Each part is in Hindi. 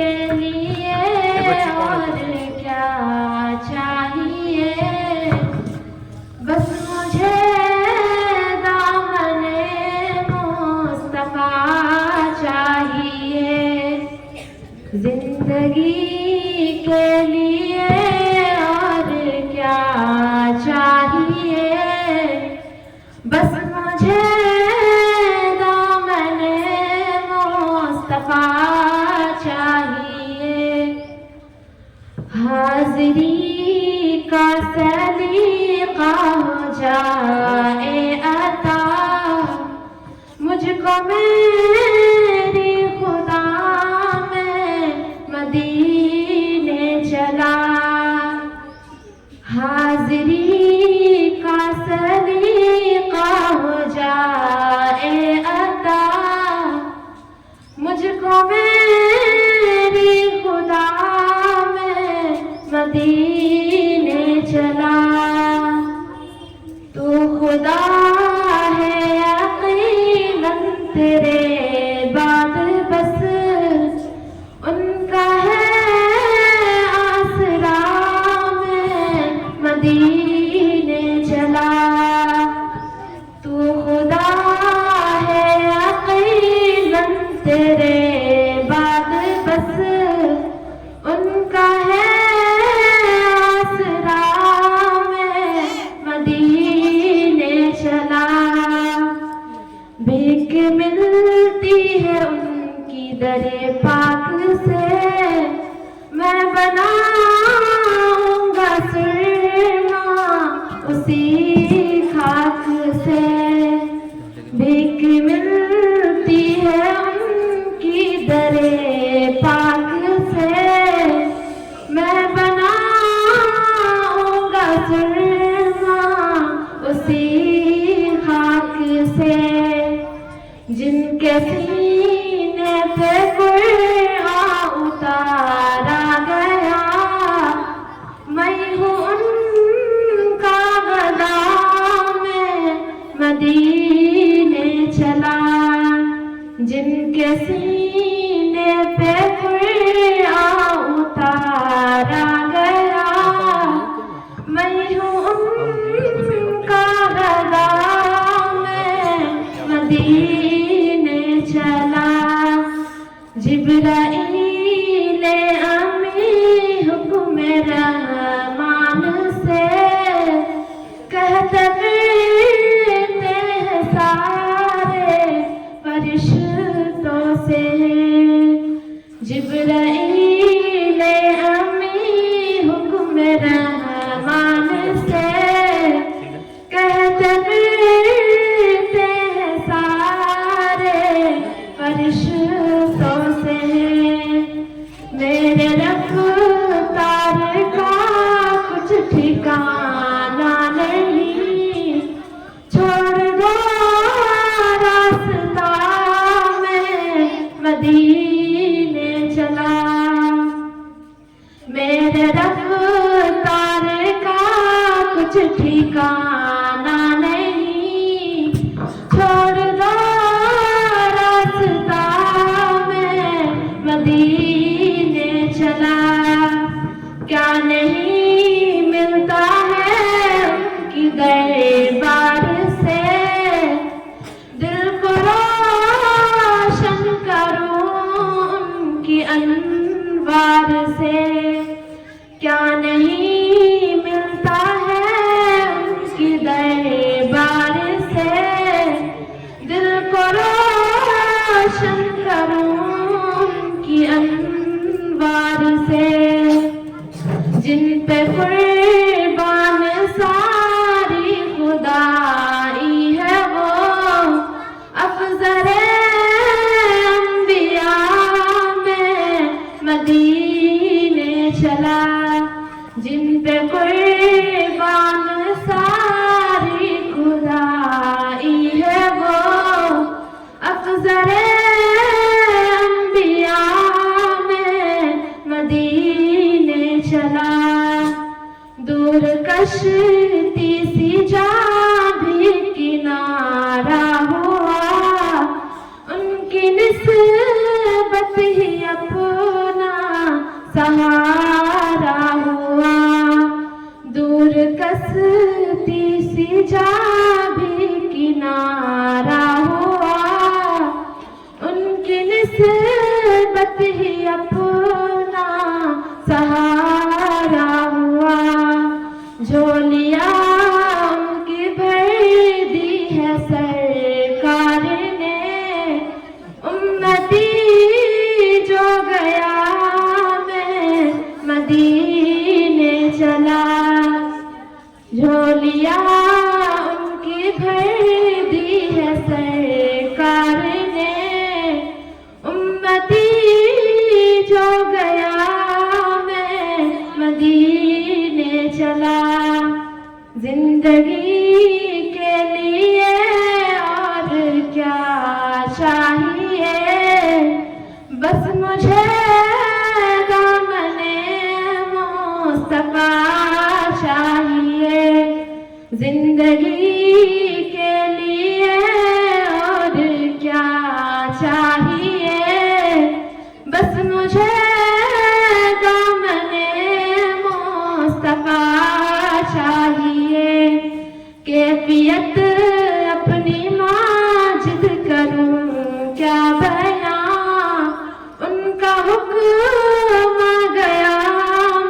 के लिए और क्या चाहिए, बस मुझे दामने मुस्तफा चाहिए। जिंदगी के लिए और क्या चाहिए, बस मुझे दामने मुस्तफा चाहिए। हाज़री का सलीका हो जाए अता, मुझको मेरी खुदा में मदीने चला। हाज़री का सलीका हो जाए अता, मुझको मेरी खुदा में मदीने चला। तू खुदा है यकीनन, तेरे बाद बस उनका है आसरा में मदीने चला। तू खुदा है यकीनन, तेरे बाद बस उनका है आसरा में मदीने चला। भीख मिलती है उनकी दरे पाक से, मैं बनाऊंगा सुरमा उसी खाक से। भीख मिलती है उनकी दरे पाक से, मैं बनाऊंगा सुरमा उसी खाक से। जिनके सीने पे कुरान उतारा गया, मैं हूँ उनका गदा में मदीने चला। जिनके सीने पे कुरान उतारा गया, मैं हूँ उनका गदा में मदीने चला। जिब्राईल अमी हुक्म रहमान से कहते फिरते हैं सारे फरिश्तों से। जिब्राईल अमी हुक्म रहमान से कहते फिरते हैं सारे फरिश्तों से। मेरे रफ्तार का कुछ ठिकाना नहीं, छोड़ दो रास्ता में मदीने चला। मेरे रफ्तार का कुछ ठिकाना नहीं, छोड़ दो रास्ता में मदीने चला। क्या नहीं मिलता है उनकी दरबार से, दिल को रोशन करूं उनकी अनवार से। क्या नहीं मिलता है उनकी दरबार से, दिल को रोशन करूं उनकी अनवार से। जिन पे कुर्बान सारी खुदाई है वो अफज़ले अंबिया में मदीने चला। जिन पे कुर्बान सारी खुदाई है वो अफज़ले अंबिया में मदीने चला। दूर कश्ती सी जा भी किनारा हुआ, उनकी निस्बत ही अपना सहारा हुआ। दूर कसती सी जा भी किनारा हुआ, उनकी निस्बत ही अपना सहारा हुआ। झोलिया उनकी भर दी है सरकार ने, उम्मती जो गया मैं मदीने चला। झोलिया उनकी भर दी है सरकार ने, उम्मती जो गया मैं मदीने चला। जिंदगी के लिए और क्या चाहिए, बस मुझे दामने मुस्तफा चाहिए। जिंदगी के लिए और क्या चाहिए, बस मुझे दामने मुस्तफा चाहिए। कैफियत अपनी माजिद करूं क्या बयां, उनका हुक्म आ गया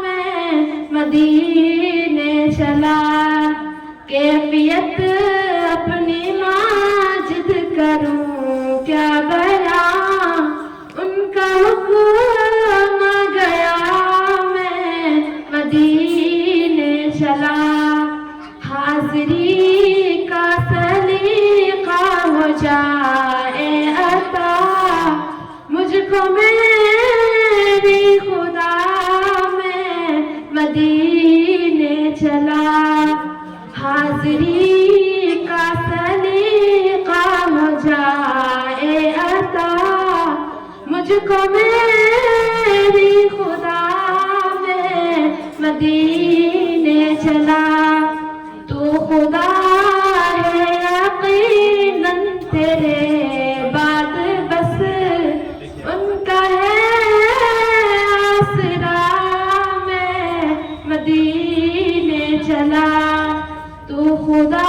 मैं मदीने चला। कैफियत अपनी माजिद करूं क्या बयां, उनका हुक्म आ गया मैं मदीने चला। हाज़िरी का सलीका हो जाए अता, मुझको मेरी खुदा मैं मदीने चला। हाज़िरी का सलीका हो जाए अता, मुझको मेरी खुदा मैं मदीने चला। तू खुदा है यकीनन तेरे बाद बस उनका है आसरा मैं मदीने चला। तू खुदा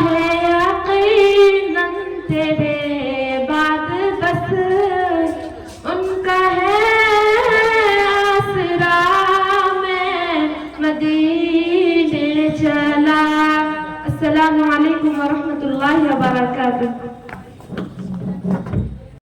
है यकीनन तेरे बाद बस उनका है आसरा मैं मदीने चला। अस्सलामु अलैकुम व रहमतुल्लाहि व बरकातुहू।